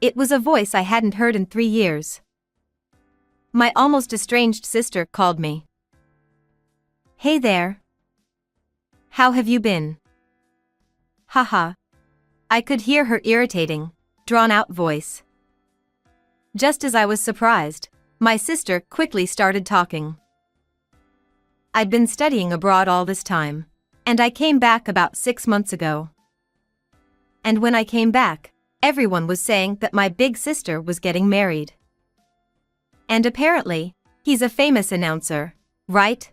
It was a voice I hadn't heard in 3 years. My almost estranged sister called me. "Hey there. How have you been?" Haha. I could hear her irritating, drawn-out voice. Just as I was surprised, my sister quickly started talking. I'd been studying abroad all this time, and I came back about 6 months ago. And when I came back, everyone was saying that my big sister was getting married. And apparently, he's a famous announcer, right?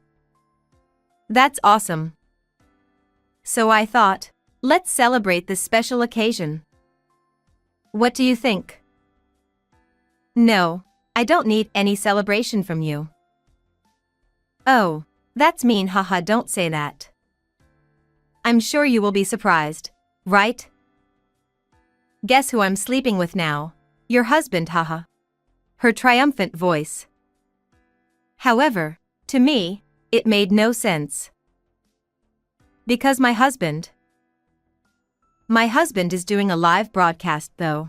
That's awesome. So I thought, let's celebrate this special occasion. What do you think? No, I don't need any celebration from you. Oh, that's mean, haha, don't say that. I'm sure you will be surprised, right? Guess who I'm sleeping with now? Your husband, haha. Her triumphant voice. However, to me, it made no sense. Because my husband is doing a live broadcast though.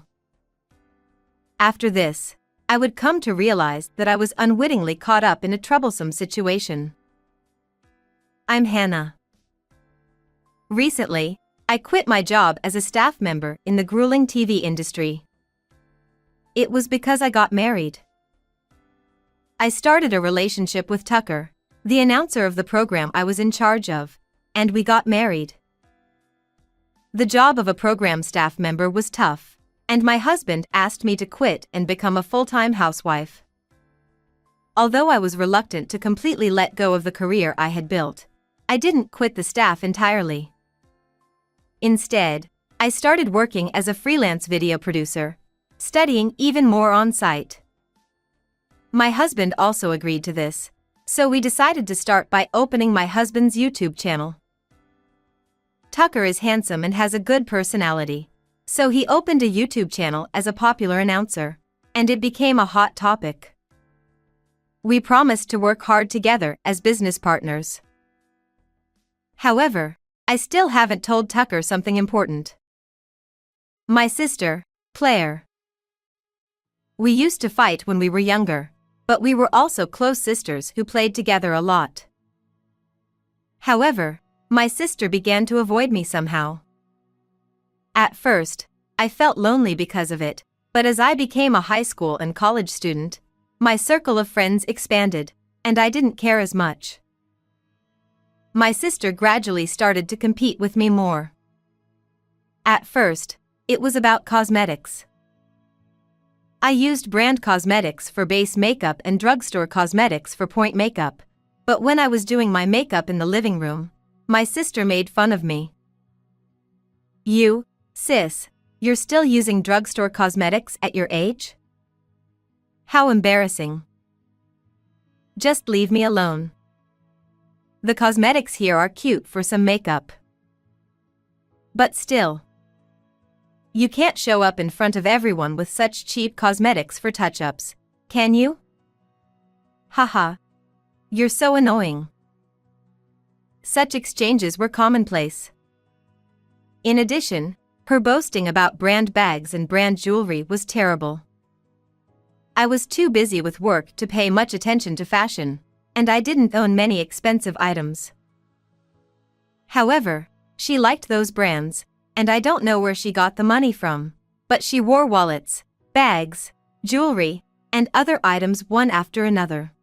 After this, I would come to realize that I was unwittingly caught up in a troublesome situation. I'm Hannah. Recently, I quit my job as a staff member in the grueling TV industry. It was because I got married. I started a relationship with Tucker, the announcer of the program I was in charge of, and we got married. The job of a program staff member was tough, and my husband asked me to quit and become a full-time housewife. Although I was reluctant to completely let go of the career I had built, I didn't quit the staff entirely. Instead, I started working as a freelance video producer, studying even more on-site. My husband also agreed to this, so we decided to start by opening my husband's YouTube channel. Tucker is handsome and has a good personality, so he opened a YouTube channel as a popular announcer, and it became a hot topic. We promised to work hard together as business partners. However, I still haven't told Tucker something important. My sister, Claire. We used to fight when we were younger, but we were also close sisters who played together a lot. However, my sister began to avoid me somehow. At first, I felt lonely because of it, but as I became a high school and college student, my circle of friends expanded, and I didn't care as much. My sister gradually started to compete with me more. At first, it was about cosmetics. I used brand cosmetics for base makeup and drugstore cosmetics for point makeup, but when I was doing my makeup in the living room, my sister made fun of me. "You, sis, you're still using drugstore cosmetics at your age? How embarrassing. Just leave me alone. The cosmetics here are cute for some makeup. But still, you can't show up in front of everyone with such cheap cosmetics for touch-ups, can you? Haha. You're so annoying." Such exchanges were commonplace. In addition, her boasting about brand bags and brand jewelry was terrible. I was too busy with work to pay much attention to fashion, and I didn't own many expensive items. However, she liked those brands, and I don't know where she got the money from, but she wore wallets, bags, jewelry, and other items one after another.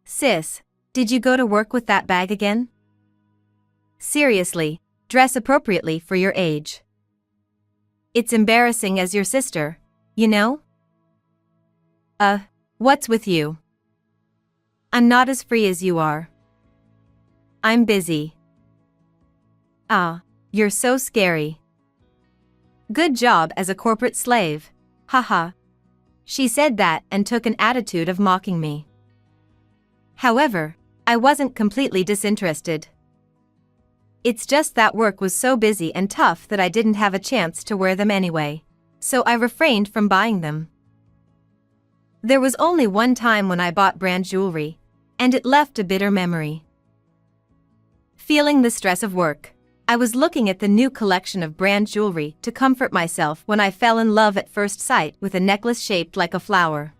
"Sis, did you go to work with that bag again? Seriously, dress appropriately for your age. It's embarrassing as your sister, you know?" What's with you? I'm not as free as you are. I'm busy. Ah, you're so scary. Good job as a corporate slave, haha. She said that and took an attitude of mocking me. However, I wasn't completely disinterested. It's just that work was so busy and tough that I didn't have a chance to wear them anyway, so I refrained from buying them. There was only one time when I bought brand jewelry, and it left a bitter memory. Feeling the stress of work, I was looking at the new collection of brand jewelry to comfort myself when I fell in love at first sight with a necklace shaped like a flower.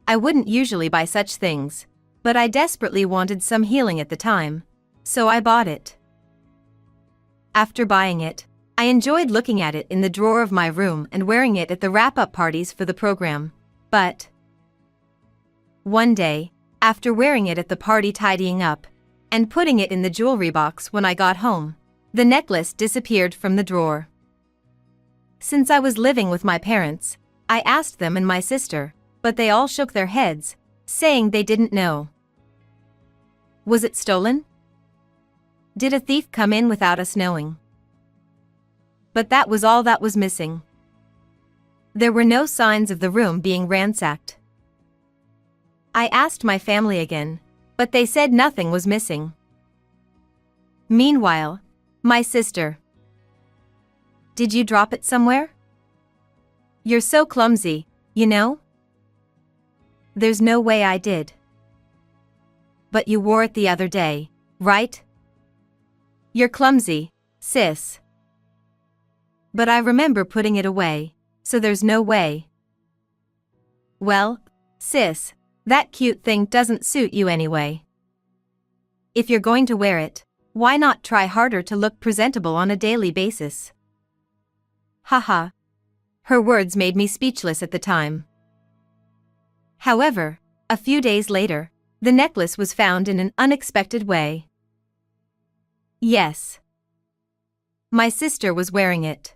I wouldn't usually buy such things, but I desperately wanted some healing at the time, so I bought it. After buying it, I enjoyed looking at it in the drawer of my room and wearing it at the wrap-up parties for the program, but one day, after wearing it at the party tidying up, and putting it in the jewelry box when I got home, the necklace disappeared from the drawer. Since I was living with my parents, I asked them and my sister, but they all shook their heads, saying they didn't know. Was it stolen? Did a thief come in without us knowing? But that was all that was missing. There were no signs of the room being ransacked. I asked my family again, but they said nothing was missing. Meanwhile, my sister. Did you drop it somewhere? You're so clumsy, you know? There's no way I did. But you wore it the other day, right? You're clumsy, sis. But I remember putting it away, so there's no way. Well, sis, that cute thing doesn't suit you anyway. If you're going to wear it, why not try harder to look presentable on a daily basis? Haha. Her words made me speechless at the time. However, a few days later, the necklace was found in an unexpected way. Yes. My sister was wearing it.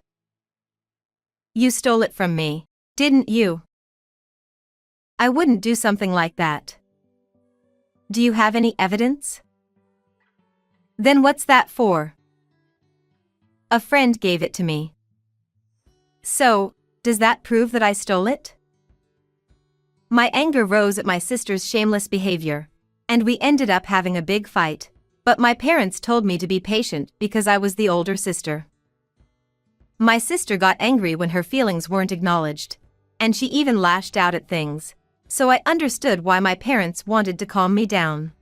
You stole it from me, didn't you? I wouldn't do something like that. Do you have any evidence? Then what's that for? A friend gave it to me. So, does that prove that I stole it? My anger rose at my sister's shameless behavior, and we ended up having a big fight, but my parents told me to be patient because I was the older sister. My sister got angry when her feelings weren't acknowledged, and she even lashed out at things, so I understood why my parents wanted to calm me down.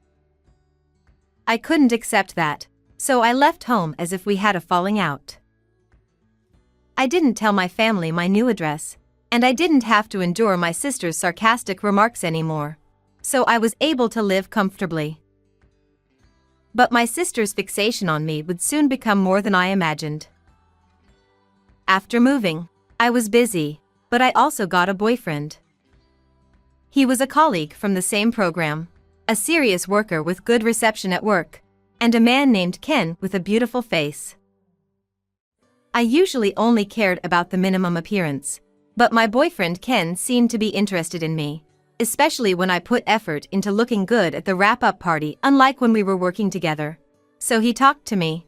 I couldn't accept that, so I left home as if we had a falling out. I didn't tell my family my new address, and I didn't have to endure my sister's sarcastic remarks anymore, so I was able to live comfortably. But my sister's fixation on me would soon become more than I imagined. After moving, I was busy, but I also got a boyfriend. He was a colleague from the same program, a serious worker with good reception at work, and a man named Ken with a beautiful face. I usually only cared about the minimum appearance, but my boyfriend Ken seemed to be interested in me, especially when I put effort into looking good at the wrap-up party, unlike when we were working together. So he talked to me.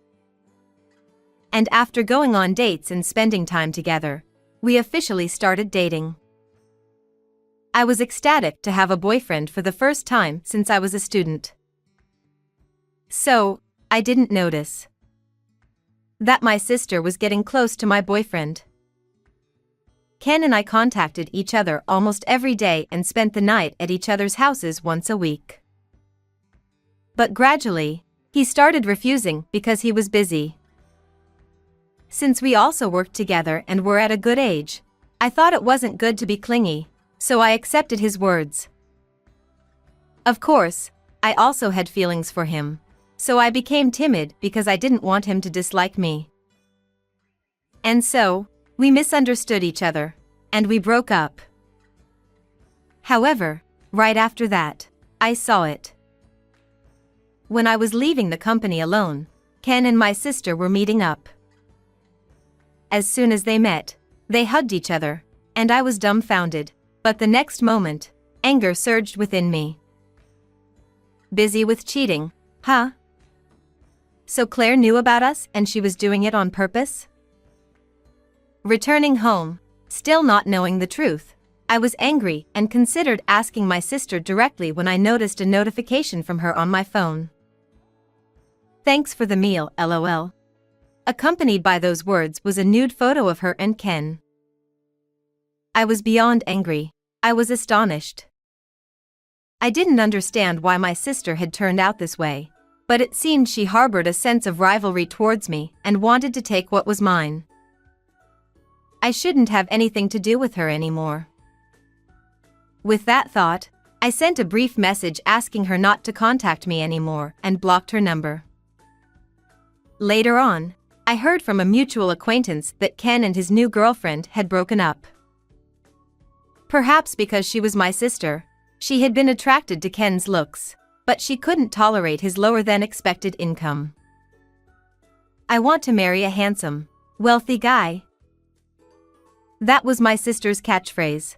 And after going on dates and spending time together, we officially started dating. I was ecstatic to have a boyfriend for the first time since I was a student. So, I didn't notice that my sister was getting close to my boyfriend. Ken and I contacted each other almost every day and spent the night at each other's houses once a week. But gradually, he started refusing because he was busy. Since we also worked together and were at a good age, I thought it wasn't good to be clingy, so I accepted his words. Of course, I also had feelings for him, so I became timid because I didn't want him to dislike me. And so, we misunderstood each other, and we broke up. However, right after that, I saw it. When I was leaving the company alone, Ken and my sister were meeting up. As soon as they met, they hugged each other, and I was dumbfounded, but the next moment, anger surged within me. Busy with cheating, huh? So Claire knew about us and she was doing it on purpose? Returning home, still not knowing the truth, I was angry and considered asking my sister directly when I noticed a notification from her on my phone. Thanks for the meal, LOL. Accompanied by those words was a nude photo of her and Ken. I was beyond angry. I was astonished. I didn't understand why my sister had turned out this way, but it seemed she harbored a sense of rivalry towards me and wanted to take what was mine. I shouldn't have anything to do with her anymore. With that thought, I sent a brief message asking her not to contact me anymore and blocked her number. Later on, I heard from a mutual acquaintance that Ken and his new girlfriend had broken up. Perhaps because she was my sister, she had been attracted to Ken's looks, but she couldn't tolerate his lower-than-expected income. "I want to marry a handsome, wealthy guy." That was my sister's catchphrase.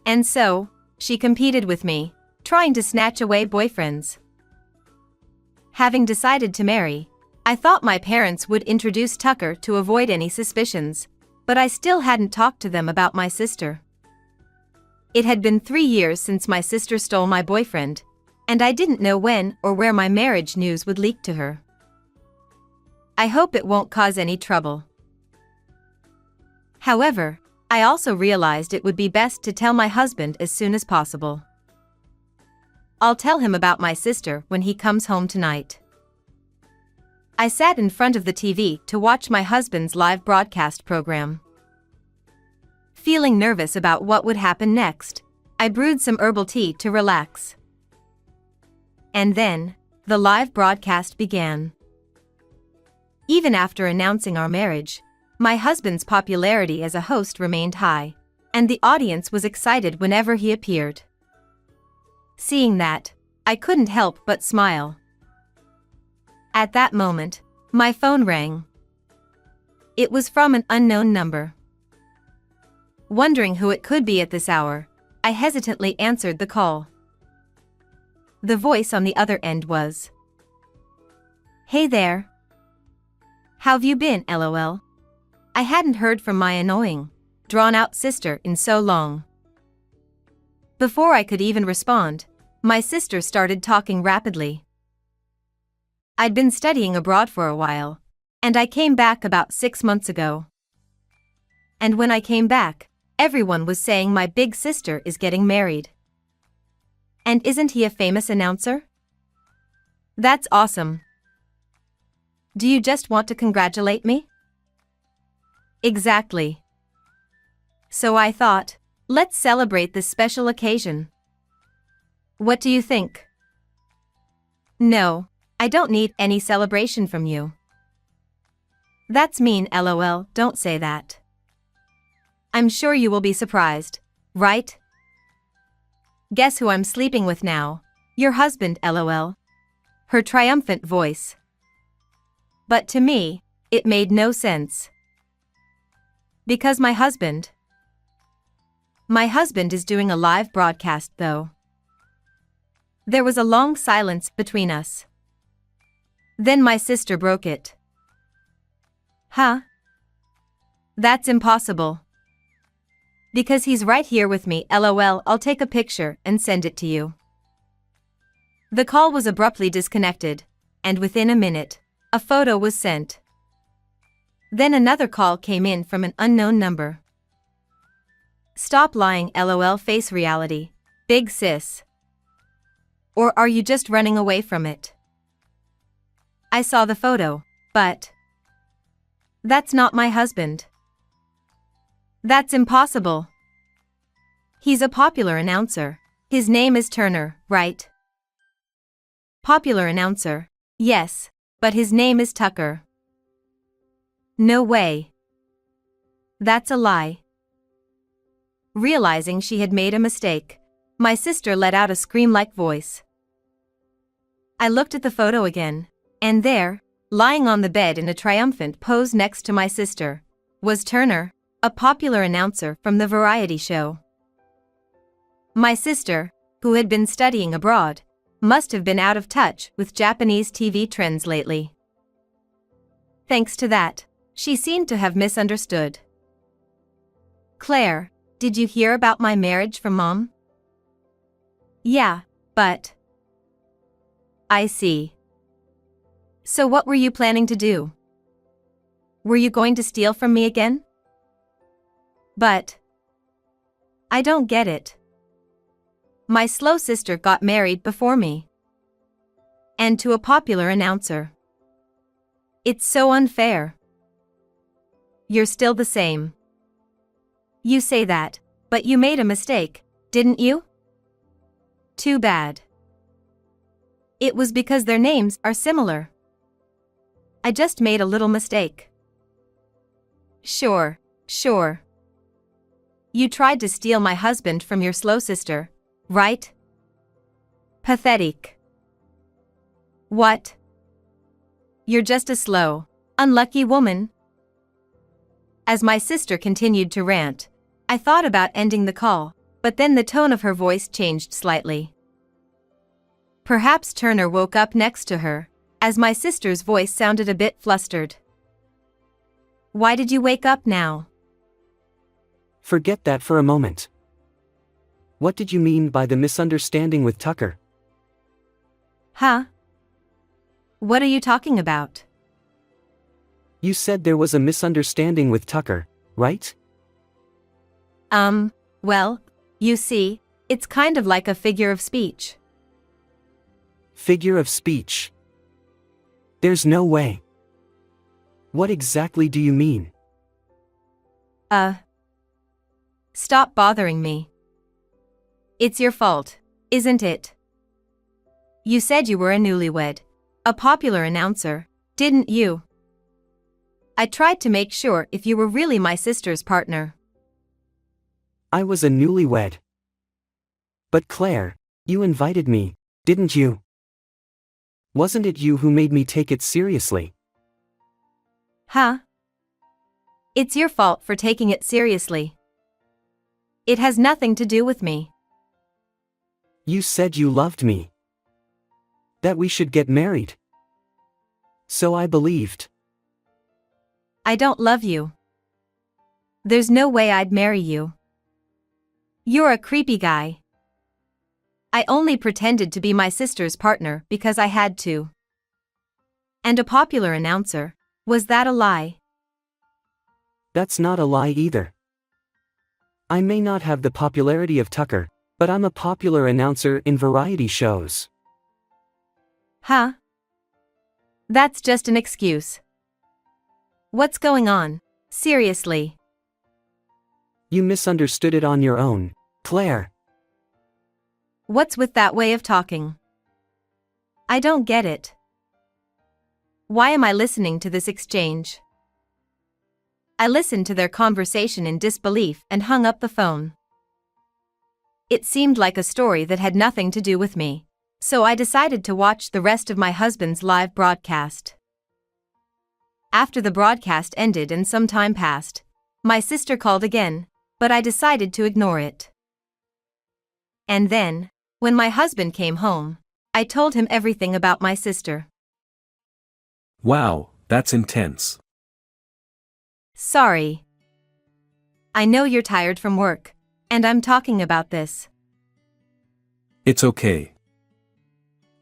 And so, she competed with me, trying to snatch away boyfriends. Having decided to marry, I thought my parents would introduce Tucker to avoid any suspicions, but I still hadn't talked to them about my sister. It had been 3 years since my sister stole my boyfriend, and I didn't know when or where my marriage news would leak to her. I hope it won't cause any trouble. However, I also realized it would be best to tell my husband as soon as possible. I'll tell him about my sister when he comes home tonight. I sat in front of the TV to watch my husband's live broadcast program. Feeling nervous about what would happen next, I brewed some herbal tea to relax. And then, the live broadcast began. Even after announcing our marriage, my husband's popularity as a host remained high, and the audience was excited whenever he appeared. Seeing that, I couldn't help but smile. At that moment, my phone rang. It was from an unknown number. Wondering who it could be at this hour, I hesitantly answered the call. The voice on the other end was, "Hey there. How've you been, LOL? I hadn't heard from my annoying, drawn-out sister in so long." Before I could even respond, my sister started talking rapidly. "I'd been studying abroad for a while, and I came back about 6 months ago. And when I came back, everyone was saying my big sister is getting married. And isn't he a famous announcer? That's awesome. Do you just want to congratulate me?" Exactly. So I thought, let's celebrate this special occasion. What do you think? No, I don't need any celebration from you. That's mean, LOL, don't say that. I'm sure you will be surprised, right? Guess who I'm sleeping with now? Your husband, LOL. Her triumphant voice. But to me, it made no sense. Because my husband is doing a live broadcast though. There was a long silence between us. Then my sister broke it. Huh? That's impossible. Because he's right here with me, LOL, I'll take a picture and send it to you. The call was abruptly disconnected, and within a minute, a photo was sent. Then another call came in from an unknown number. Stop lying, LOL, face reality, big sis. Or are you just running away from it? I saw the photo, but that's not my husband. That's impossible. He's a popular announcer. His name is Turner, right? Popular announcer, yes, but his name is Tucker. No way. That's a lie. Realizing she had made a mistake, my sister let out a scream-like voice. I looked at the photo again, and there, lying on the bed in a triumphant pose next to my sister, was Turner, a popular announcer from the variety show. My sister, who had been studying abroad, must have been out of touch with Japanese TV trends lately. Thanks to that, she seemed to have misunderstood. Claire, did you hear about my marriage from Mom? Yeah, but... I see. So what were you planning to do? Were you going to steal from me again? But... I don't get it. My slow sister got married before me. and to a popular announcer. It's so unfair. You're still the same. You say that, but you made a mistake, didn't you? Too bad. It was because their names are similar. I just made a little mistake. Sure. You tried to steal my husband from your slow sister, right? Pathetic. What? You're just a slow, unlucky woman. As my sister continued to rant, I thought about ending the call, but then the tone of her voice changed slightly. Perhaps Turner woke up next to her, as my sister's voice sounded a bit flustered. Why did you wake up now? Forget that for a moment. What did you mean by the misunderstanding with Tucker? Huh? What are you talking about? You said there was a misunderstanding with Tucker, right? Well, you see, it's kind of like a figure of speech. Figure of speech? There's no way. What exactly do you mean? Stop bothering me. It's your fault, isn't it? You said you were a newlywed, a popular announcer, didn't you? I tried to make sure if you were really my sister's partner. I was a newlywed. But Claire, you invited me, didn't you? Wasn't it you who made me take it seriously? Huh? It's your fault for taking it seriously. It has nothing to do with me. You said you loved me. That we should get married. So I believed. I don't love you. There's no way I'd marry you. You're a creepy guy. I only pretended to be my sister's partner because I had to. And a popular announcer, was that a lie? That's not a lie either. I may not have the popularity of Tucker, but I'm a popular announcer in variety shows. Huh? That's just an excuse. What's going on, seriously? You misunderstood it on your own, Claire. What's with that way of talking? I don't get it. Why am I listening to this exchange? I listened to their conversation in disbelief and hung up the phone. It seemed like a story that had nothing to do with me, so I decided to watch the rest of my husband's live broadcast. After the broadcast ended and some time passed, my sister called again, but I decided to ignore it. And then, when my husband came home, I told him everything about my sister. Wow, that's intense. Sorry. I know you're tired from work, and I'm talking about this. It's okay.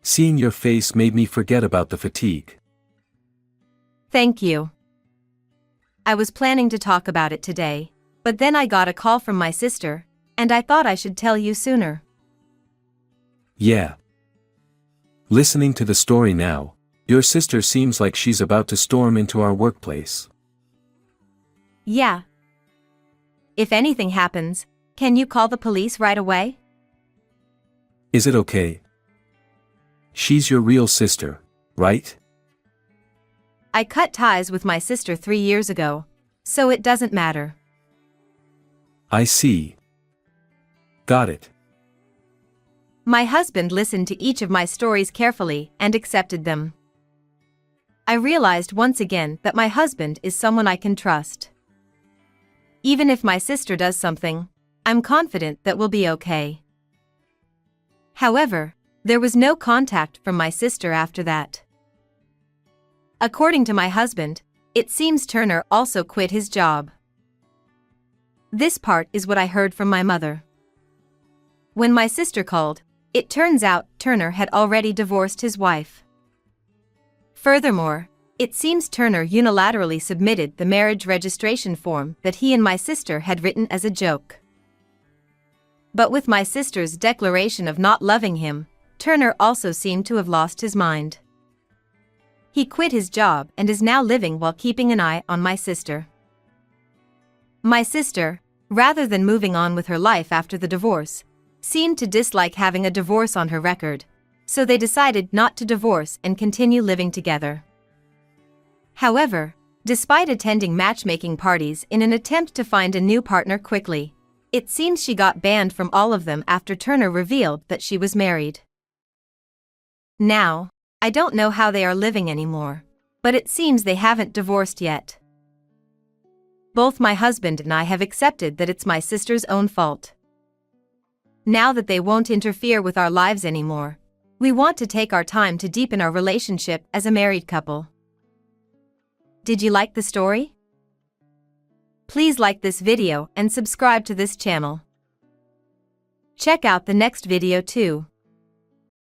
Seeing your face made me forget about the fatigue. Thank you. I was planning to talk about it today, but then I got a call from my sister, and I thought I should tell you sooner. Yeah. Listening to the story now, your sister seems like she's about to storm into our workplace. Yeah. If anything happens, can you call the police right away? Is it okay? She's your real sister, right? I cut ties with my sister 3 years ago, so it doesn't matter. I see. Got it. My husband listened to each of my stories carefully and accepted them. I realized once again that my husband is someone I can trust. Even if my sister does something, I'm confident that we'll be okay. However, there was no contact from my sister after that. According to my husband, it seems Turner also quit his job. This part is what I heard from my mother. When my sister called, it turns out Turner had already divorced his wife. Furthermore, it seems Turner unilaterally submitted the marriage registration form that he and my sister had written as a joke. But with my sister's declaration of not loving him, Turner also seemed to have lost his mind. He quit his job and is now living while keeping an eye on my sister. My sister, rather than moving on with her life after the divorce, seemed to dislike having a divorce on her record, so they decided not to divorce and continue living together. However, despite attending matchmaking parties in an attempt to find a new partner quickly, it seems she got banned from all of them after Turner revealed that she was married. Now, I don't know how they are living anymore, but it seems they haven't divorced yet. Both my husband and I have accepted that it's my sister's own fault. Now that they won't interfere with our lives anymore, we want to take our time to deepen our relationship as a married couple. Did you like the story? Please like this video and subscribe to this channel. Check out the next video too.